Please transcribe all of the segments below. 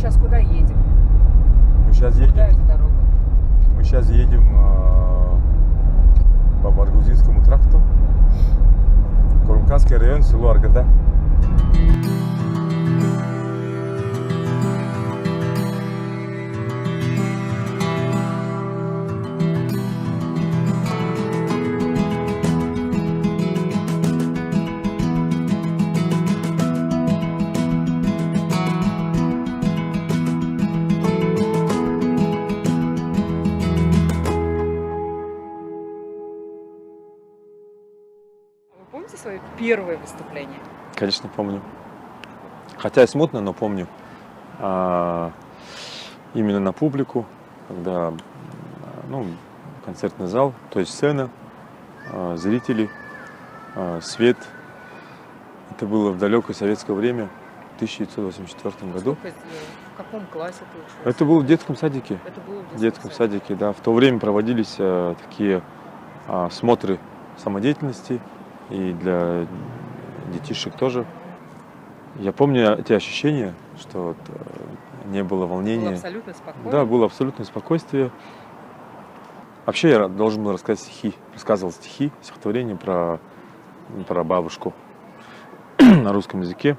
сейчас куда едем? Мы сейчас Куда едем, эта дорога? мы сейчас едем по Баргузинскому тракту. Курмканский район, село Аргада. Вы помните свое первое выступление? Конечно, помню. Хотя и смутно, но помню. Именно на публику, когда концертный зал, то есть сцена, зрители, свет. Это было в далекое советское время, в 1984 году. В каком классе ты учился? Это было в детском садике. Это было В детском садике, да. В то время проводились такие смотры самодеятельности и для детишек тоже. Я помню эти ощущения, что не было волнения. Было абсолютно спокойно. Да, было абсолютное спокойствие. Вообще я должен был рассказать стихи. Рассказывал стихотворение про бабушку на русском языке.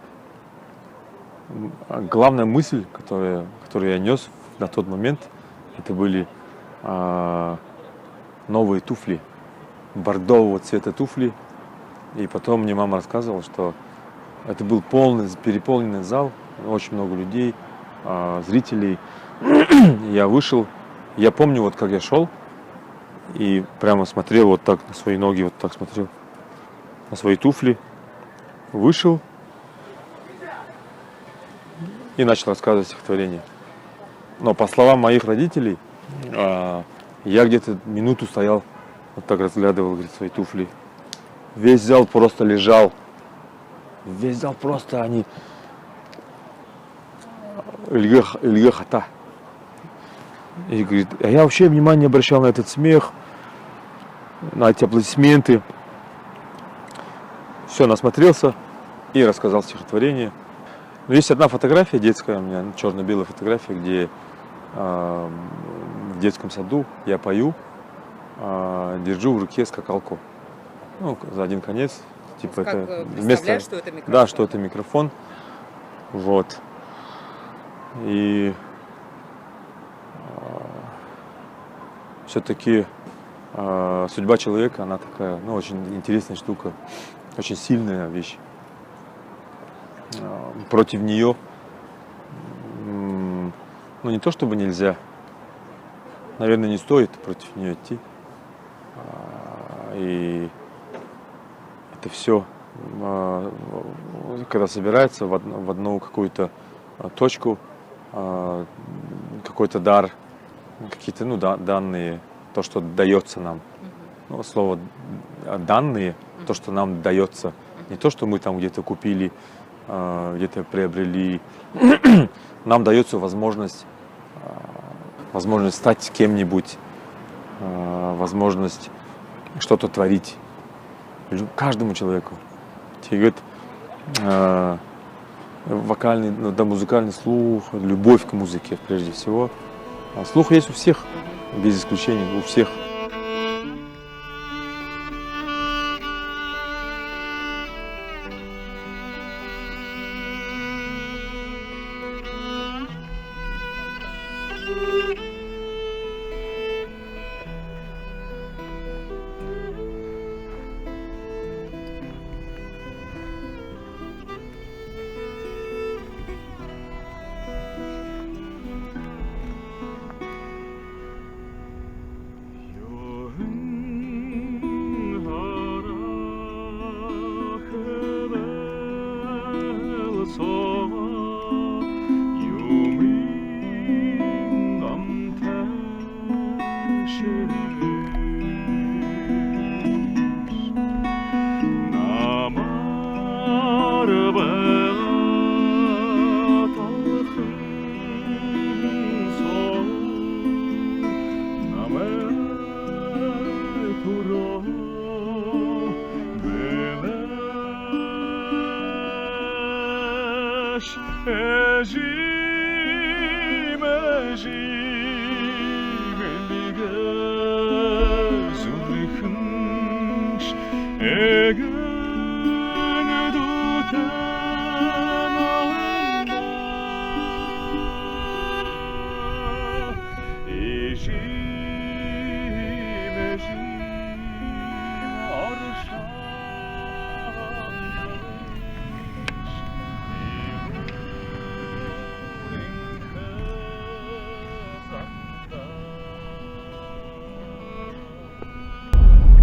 Главная мысль, которую я нес на тот момент, это были новые туфли, бордового цвета туфли. И потом мне мама рассказывала, что это был переполненный зал, очень много людей, зрителей. Я вышел, я помню, вот как я шел, и прямо смотрел вот так на свои ноги, вот так смотрел на свои туфли. Вышел и начал рассказывать стихотворение. Но по словам моих родителей, я где-то минуту стоял, вот так разглядывал, говорит, свои туфли. Весь зал просто лежал. Весь зал просто они... Ильга хата. И говорит, а я вообще внимания не обращал на этот смех, на эти аплодисменты. Все, насмотрелся и рассказал стихотворение. Но есть одна фотография детская у меня, черно-белая фотография, где в детском саду я пою, держу в руке скакалку. Ну, за один конец. Типа Как это представляешь, что это микрофон? Да, что это микрофон. Вот. И все-таки судьба человека, она такая, очень интересная штука, очень сильная вещь. Против нее, не то чтобы нельзя, наверное, не стоит против нее идти. И это все, когда собирается в одну какую-то точку, какой-то дар, какие-то данные, то, что дается нам. Слово данные, то, что нам дается, не то, что мы там где-то купили, где-то приобрели. Нам дается возможность стать кем-нибудь, возможность что-то творить. Каждому человеку. Тебе говорят, вокальный, музыкальный слух, любовь к музыке прежде всего. Слух есть у всех, без исключения, у всех.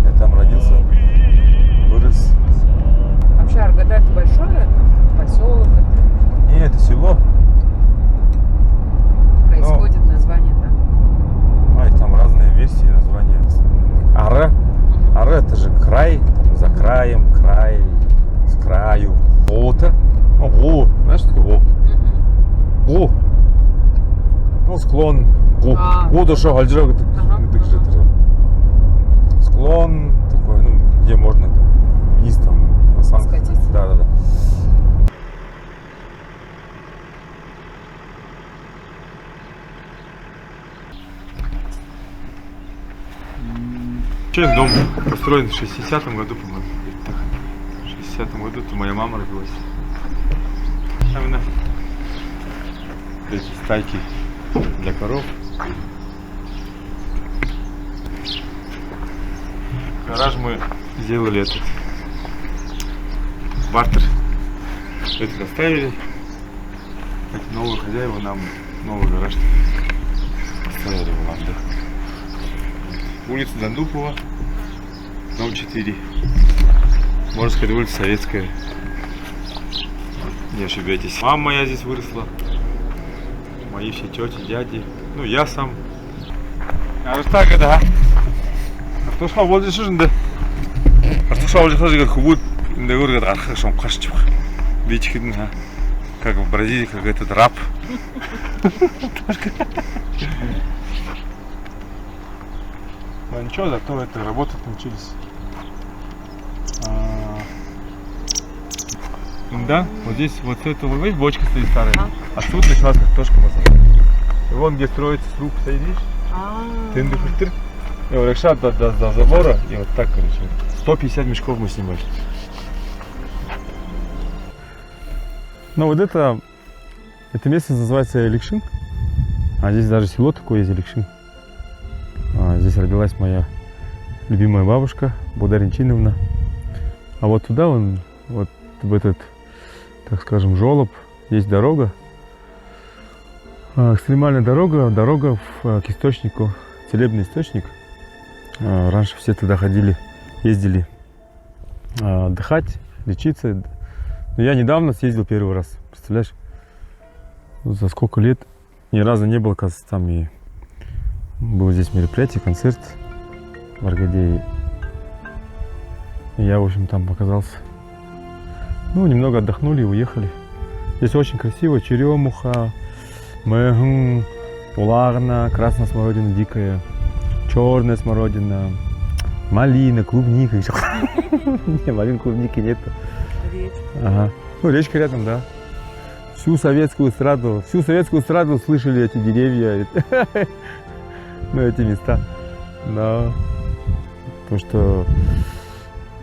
Я там родился, вырос. Вообще Аргада это большое поселок, это Не, это село. происходит название, да? Ай, там разные версии названия. Ара. Ара это же край, там, за краем, край, с краю. О-то. О, знаешь, что такое о? О. Ну, склон. О, то что, гальджирок, так же это же. Склон такой, ну, где можно вниз там, на санках. Скатиться. Да. Вообще дом построен в 60-м году, по-моему. В 60-м году то моя мама родилась. Там именно эти стайки для коров. Гараж мы сделали этот бартер. Это оставили. Эти новые хозяева нам новый гараж поставили в Улан-Удэ. Улица Дандупова, дом 4. Можно сказать, улица Советская. Не ошибетесь. Мама моя здесь выросла. Мои все тети, дяди. Ну, я сам. Так это, а? Артушка болды шужинды. Артушка болды тоже как хубут. Да говорит, архашом кашчук. Бички, как в Бразилии, как этот раб. Ну ничего, зато это работать научились. Да, вот здесь вот это вот видишь, бочка стоит старая. А тут началась картошка базар. И вон где строится сруб, видишь? Тынды-фильтр. И вот решат до забора. И вот так, короче. 150 мешков мы снимали. Ну вот это место называется Эликшин. А здесь даже село такое есть, Эликшин. Здесь родилась моя любимая бабушка Бударин Чиновна. А вот туда, вот в этот, так скажем, жолоб, есть дорога. Экстремальная дорога к источнику, целебный источник. Раньше все туда ходили, ездили отдыхать, лечиться. Но я недавно съездил первый раз, представляешь? За сколько лет ни разу не был, оказывается, там. И было здесь мероприятие, концерт в Аргаде. И я, в общем, там оказался. Ну, немного отдохнули и уехали. Здесь очень красиво. Черемуха, мэгн, улагна, красная смородина дикая, черная смородина, малина, клубника. Не, малин, клубники нету. Ага. Ну, речка рядом, да. Всю советскую эстраду слышали эти деревья, ну, эти места. Да. Потому что,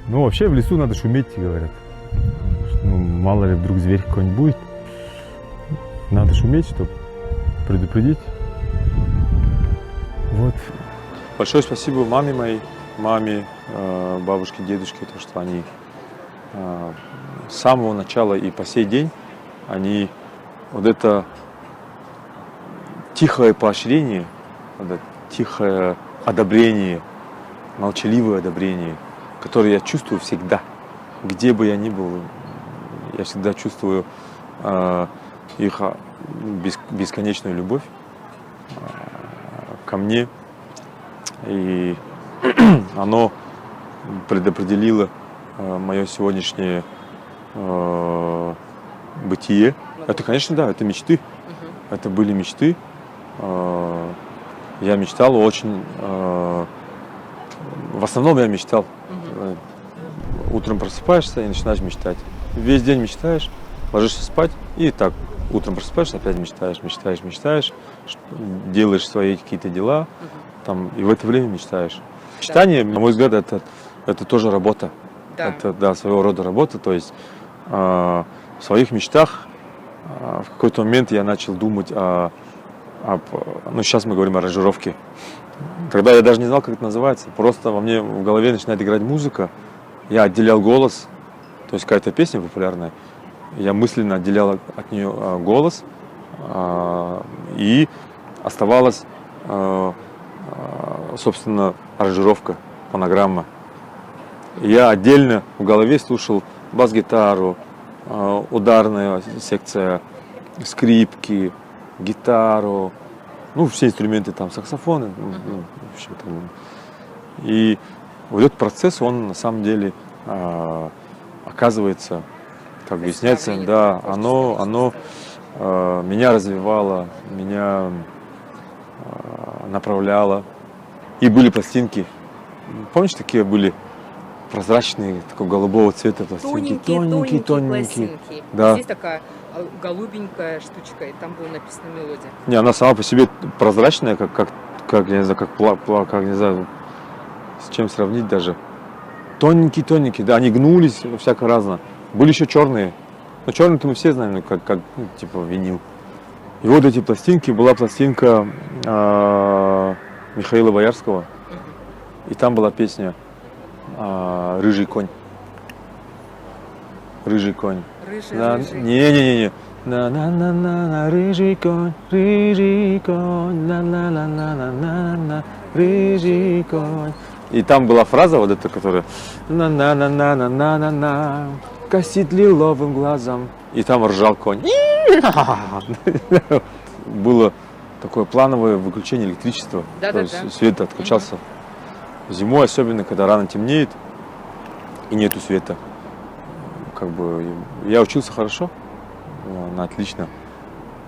ну, вообще в лесу надо шуметь, говорят. Ну, мало ли вдруг зверь какой-нибудь будет. Надо шуметь, чтобы предупредить. Вот. Большое спасибо маме моей, бабушке, дедушке, то, что они с самого начала и по сей день, они вот это тихое поощрение, вот это тихое одобрение, молчаливое одобрение, которое я чувствую всегда, где бы я ни был, я всегда чувствую их бесконечную любовь ко мне, и оно предопределило мое сегодняшнее бытие. Это, конечно, да, это мечты. Это были мечты. Я мечтал очень. В основном я мечтал. Утром просыпаешься и начинаешь мечтать. Весь день мечтаешь, ложишься спать и так утром просыпаешься, опять мечтаешь, мечтаешь, мечтаешь, делаешь свои какие-то дела, там, и в это время мечтаешь. Мечтание, на мой взгляд, это тоже работа. Да. Это, да, своего рода работа. То есть в своих мечтах в какой-то момент я начал думать ну, сейчас мы говорим о аранжировке. Тогда я даже не знал, как это называется. Просто во мне в голове начинает играть музыка. Я отделял голос, то есть какая-то песня популярная. Я мысленно отделял от нее голос, и оставалась, собственно, аранжировка, фонограмма. Я отдельно в голове слушал бас-гитару, ударная секция, скрипки, гитару, ну, все инструменты, там, саксофоны, ну, в общем, там. И вот этот процесс, он на самом деле оказывается, как выясняется, да, оно меня развивало, меня направляло. И были пластинки, помнишь, такие были прозрачные, такого голубого цвета пластинки, тоненькие. пластинки. Да. Здесь такая голубенькая штучка, и там была написана мелодия. Не, она сама по себе прозрачная, как я не знаю, как не знаю, с чем сравнить даже. Тоненькие, да, они гнулись, всяко разно. Были еще черные. Но черные-то мы все знаем, ну, как ну, типа винил. И вот эти пластинки, была пластинка Михаила Боярского. И там была песня «Рыжий конь». Рыжий конь. Рыжий. Не. На рыжий конь, на рыжий конь. И там была фраза вот эта, которая на косит лиловым глазом. И там ржал конь. Было такое плановое выключение электричества. Да. То есть свет отключался. Зимой, особенно, когда рано темнеет и нету света. Как бы я учился хорошо, на отлично.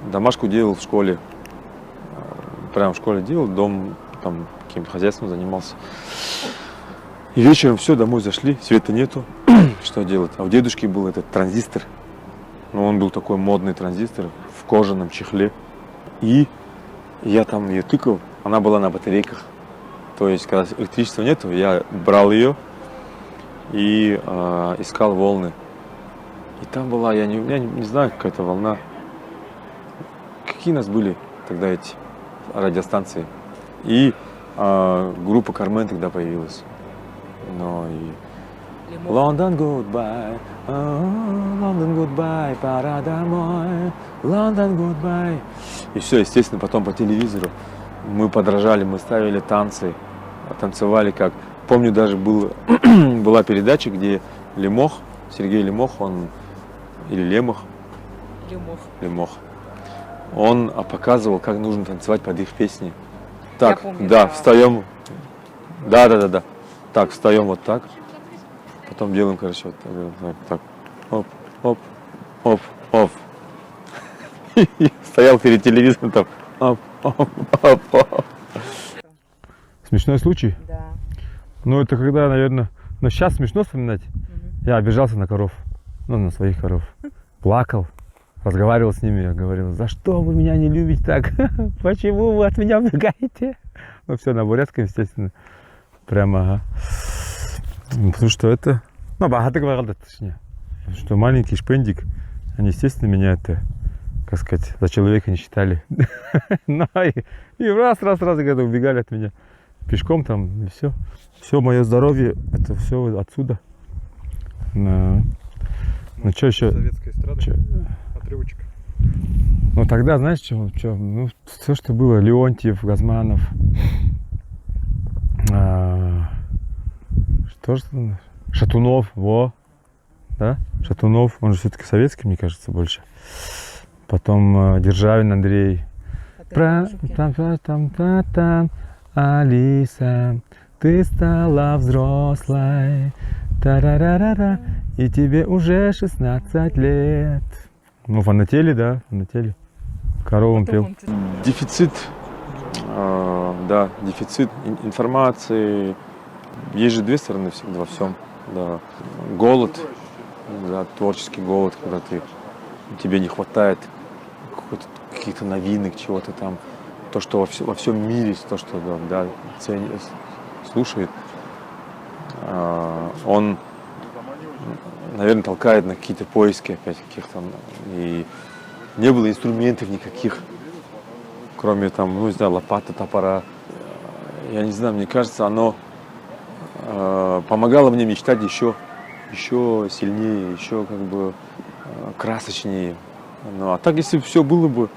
Домашку делал в школе. Прямо в школе делал, дом там каким-то хозяйством занимался. И вечером все, домой зашли, света нету. Что делать? А у дедушки был этот транзистор. Ну, он был такой модный транзистор в кожаном чехле. И я там ее тыкал, она была на батарейках. То есть, когда электричества нету, я брал ее и искал волны. И там была, я не знаю, какая-то волна. Какие у нас были тогда эти радиостанции? И группа Кармен тогда появилась. Но и Лондон, goodbye, Лондон, goodbye, пора домой, Лондон, goodbye. И все, естественно, потом по телевизору мы подражали, мы ставили танцы, танцевали как. Помню, даже была передача, где Лемох, Сергей Лемох, или Лемох, он показывал, как нужно танцевать под их песни. Так, помню, да, встаем, да. Так, встаем вот так, потом делаем, короче, вот так, оп. И стоял перед телевизором там, оп. Смешной случай? Да. Ну, это когда, наверное, но сейчас смешно вспоминать. Я обижался на коров, на своих коров. Плакал, разговаривал с ними, я говорил, за что вы меня не любите так? Почему вы от меня убегаете? Ну, все на бурятском, естественно. Прямо, ага. Потому что это, богато говорил, точнее. Что маленький шпендик, они, естественно, меня это, как сказать, за человека не считали. И раз, когда убегали от меня. Пешком там, и все. Все мое здоровье, это все отсюда. Ну, что еще? Советская эстрада, отрывочек. Ну, тогда, знаешь, что? Ну, все, что было. Леонтьев, Газманов. Что же? Шатунов, да? Шатунов, он же все-таки советский, мне кажется, больше. Потом Державин Андрей. Там, Алиса, ты стала взрослой, тарарарара, и тебе уже 16 лет. Ну, фанатели, да, фанатели. Коровам пел. Дефицит, дефицит информации. Есть же две стороны всегда во всем. Да. Голод, да, творческий голод, когда тебе не хватает каких-то новинок, чего-то там, то, что во всем мире, то, что да, слушает, он, наверное, толкает на какие-то поиски опять каких-то. И не было инструментов никаких, кроме там, ну, не знаю, лопаты, топора. Я не знаю, мне кажется, оно помогало мне мечтать еще сильнее, еще как бы красочнее. Ну, а так, если бы все было бы,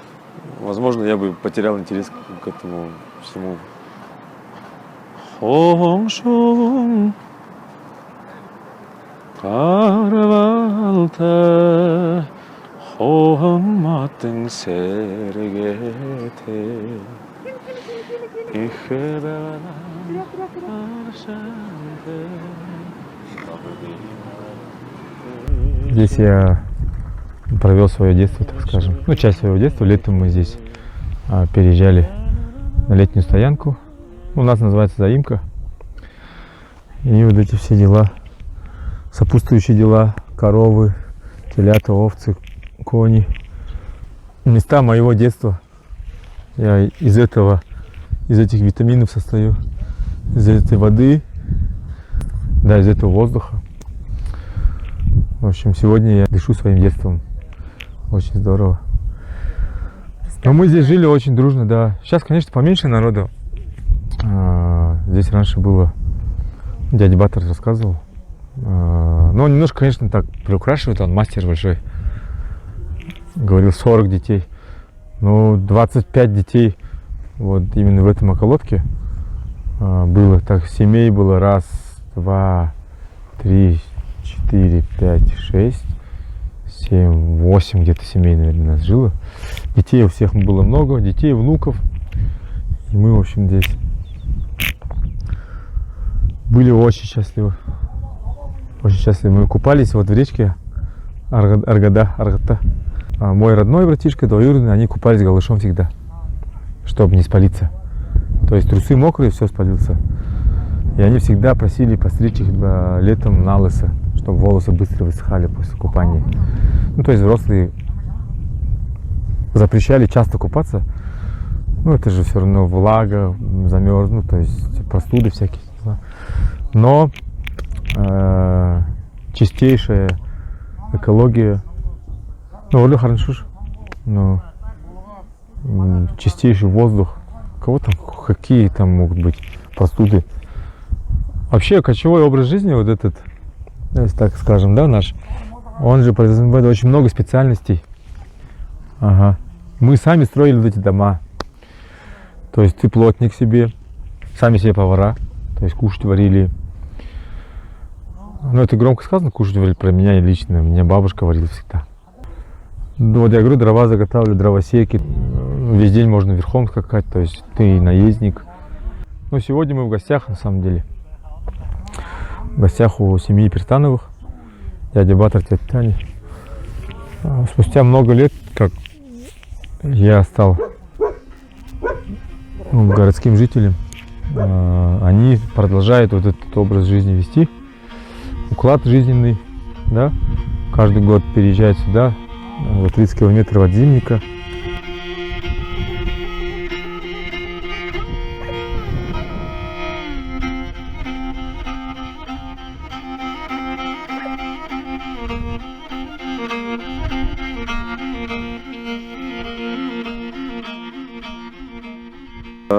возможно, я бы потерял интерес к этому всему. Здесь я провел свое детство, так скажем. Ну, часть своего детства. Летом мы здесь переезжали на летнюю стоянку. У нас называется заимка. И вот эти все дела, сопутствующие дела, коровы, телята, овцы, кони. Места моего детства. Я из этих витаминов состою, из этой воды, да, из этого воздуха. В общем, сегодня я дышу своим детством. Очень здорово. Но мы здесь жили очень дружно, да. Сейчас, конечно, поменьше народу. Здесь раньше было, дядя Батыр рассказывал. Но он немножко, конечно, так приукрашивает, он мастер большой. Говорил 40 детей. Ну, 25 детей вот именно в этом околотке было. Так, семей было 1, 2, 3, 4, 5, 6, 7, 8 где-то семей, наверное, нас жило. Детей у всех было много, детей, внуков. И мы, в общем, здесь были очень счастливы. Очень счастливы. Мы купались вот в речке Аргата. Мой родной братишка, двоюродный, они купались голышом всегда, чтобы не спалиться. То есть трусы мокрые, все спалился. И они всегда просили постричь их летом на лысо, чтобы волосы быстро высыхали после купания. Ну, то есть взрослые запрещали часто купаться. Ну, это же все равно влага, замерзнут, то есть простуды всякие. Но чистейшая экология. Ну, вроде хорошо же. Но чистейший воздух. Кого там, какие там могут быть простуды? Вообще кочевой образ жизни, вот этот, если так скажем, да, наш, он же подразумевает очень много специальностей. Ага. Мы сами строили вот эти дома. То есть ты плотник себе, сами себе повара, то есть кушать варили. Ну, это громко сказано, кушать варили про меня лично. Меня бабушка варила всегда. Ну, вот я говорю, дрова заготавливаю, дровосеки. Весь день можно верхом скакать, то есть ты наездник. Но сегодня мы в гостях, на самом деле. В гостях у семьи Пертановых, дядя Батыр, тетя Таня. Спустя много лет, как я стал городским жителем, они продолжают вот этот образ жизни вести, уклад жизненный, да, каждый год переезжают сюда, за 30 километров от Зимника.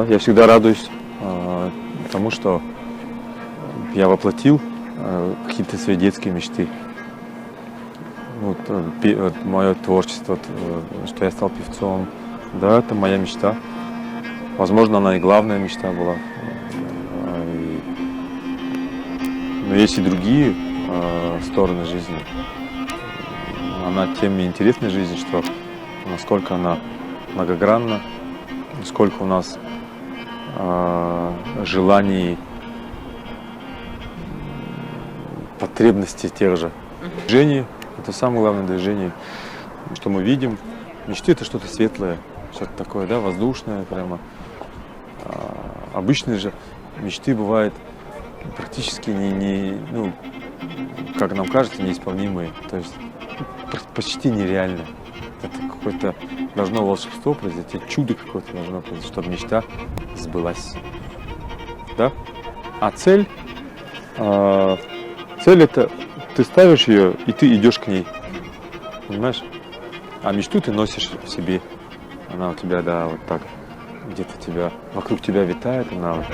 Я всегда радуюсь тому, что я воплотил какие-то свои детские мечты. Вот, мое творчество, что я стал певцом, да, это моя мечта. Возможно, она и главная мечта была. Но есть и другие стороны жизни. Она тем и интересна жизни, что насколько она многогранна, сколько у нас желаний, потребностей тех же. Движение — это самое главное движение, что мы видим. Мечты — это что-то светлое, что-то такое, да, воздушное прямо. Обычные же мечты бывают практически ну, как нам кажется, неисполнимые, то есть почти нереальные. Это какое-то должно волшебство произойти, чудо какое-то должно произойти, чтобы мечта сбылась. Да? А цель это ты ставишь ее, и ты идешь к ней. Понимаешь? А мечту ты носишь в себе. Она у тебя, да, вот так, где-то тебя, вокруг тебя витает, она вот.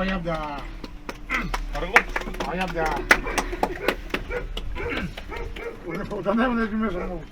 Ayabda. Ayabda. Udah bilmiyorsun.